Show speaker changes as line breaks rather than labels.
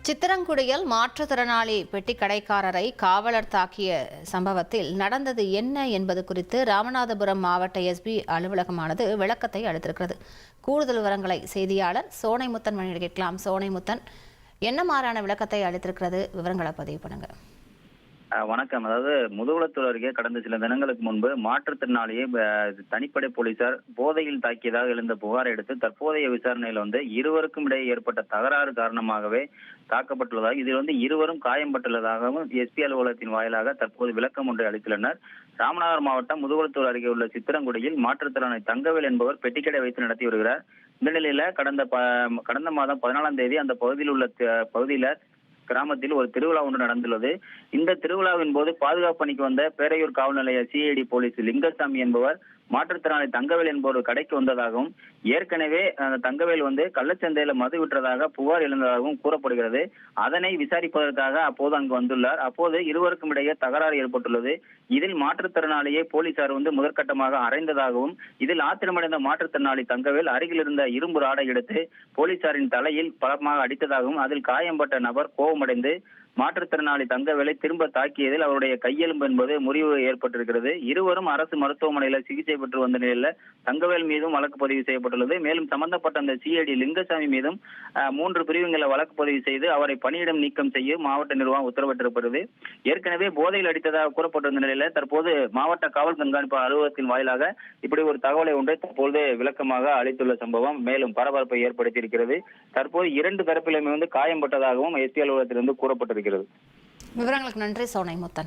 சித்திரங்குடியில் மாற்றுத்திறனாளி பெட்டி கடைக்காரரை காவலர் தாக்கிய சம்பவத்தில் நடந்தது என்ன என்பது குறித்து ராமநாதபுரம் மாவட்ட எஸ்பி அலுவலகமானது விளக்கத்தை அளித்திருக்கிறது. கூடுதல் விவரங்களை செய்தியாளர் சோனைமுத்தன் வழங்க கேட்கலாம். சோனைமுத்தன், என்ன மாறான விளக்கத்தை அளித்திருக்கிறது? விவரங்களை பதிவு பண்ணுங்க.
வணக்கம். அதாவது முதுகுளத்தூர் அருகே கடந்த சில தினங்களுக்கு முன்பு மாற்றுத்திறனாளியை தனிப்படை போலீசார் போதையில் தாக்கியதாக எழுந்த புகாரை அடுத்து தற்போதைய விசாரணையில் இருவருக்கும் இடையே ஏற்பட்ட தகராறு காரணமாகவே தாக்கப்பட்டுள்ளதாக, இதில் இருவரும் காயம்பட்டுள்ளதாகவும் எஸ்பி அலுவலகத்தின் வாயிலாக தற்போது விளக்கம் ஒன்றை அளித்துள்ளனர். ராமநாதபுரம் மாவட்டம் முதுகுளத்தூர் அருகே உள்ள சித்திரங்குடியில் மாற்றுத்திறனாளி தங்கவேல் என்பவர் பெட்டிக்கடை வைத்து நடத்தி வருகிறார். இந்த நிலையில கடந்த மாதம் 14ஆம் தேதி அந்த பகுதியில கிராமத்தில் ஒரு திருவிழா ஒன்று நடந்துள்ளது. இந்த திருவிழாவின் போது பாதுகாப்பு பணிக்கு வந்த பேரையூர் காவல் நிலைய சிஐடி போலீஸ் லிங்கசாமி என்பவர் மாற்றுத்திறனாளி தங்கவேல் என்பவர் கடைக்கு வந்ததாகவும், ஏற்கனவே அந்த தங்கவேல் கள்ளச்சந்தையில மது விற்றதாக புகார் எழுந்ததாகவும் கூறப்படுகிறது. அதனை விசாரிப்பதற்காக அப்போது அங்கு வந்துள்ளார். அப்போது இருவருக்கும் இடையே தகராறு ஏற்பட்டுள்ளது. இதில் மாற்றுத்திறனாளியை போலீசார் முதற்கட்டமாக அறைந்ததாகவும், இதில் ஆத்திரமடைந்த மாற்றுத்திறனாளி தங்கவேல் அருகில் இருந்த இரும்பு ராடை எடுத்து போலீசாரின் தலையில் பலமாக அடித்ததாகவும், அதில் காயம்பட்ட நபர் கோபமடைந்து மாற்றுத்திறனாளி தங்கவேலை திரும்ப தாக்கியதில் அவருடைய கையெலும்பு என்பது முறிவு ஏற்பட்டிருக்கிறது. இருவரும் அரசு மருத்துவமனையில் சிகிச்சை பெற்று வந்த நிலையில் தங்கவேல் மீதும் வழக்கு பதிவு செய்யப்பட்டுள்ளது. மேலும் சம்பந்தப்பட்ட அந்த சிஐடி லிங்கசாமி மீதும் 3 பிரிவுகளில் வழக்கு பதிவு செய்து அவரை பணியிடம் நீக்கம் செய்ய மாவட்ட நிர்வாகம் உத்தரவிட்டிருக்கிறது. ஏற்கனவே போதையில் அடித்ததாக கூறப்பட்டிருந்த நிலையில தற்போது மாவட்ட காவல் கண்காணிப்பு அலுவலகத்தின் வாயிலாக இப்படி ஒரு தகவலை ஒன்றை தற்போது விளக்கமாக அளித்துள்ள சம்பவம் மேலும் பரபரப்பை ஏற்படுத்தியிருக்கிறது. தற்போது 2 தரப்பிலுமே காயம்பட்டதாகவும் எஸ்பி அலுவலகத்திலிருந்து கூறப்பட்டிருக்கிறது.
விவரங்களுக்கு நன்றி சோனைமுத்தன்.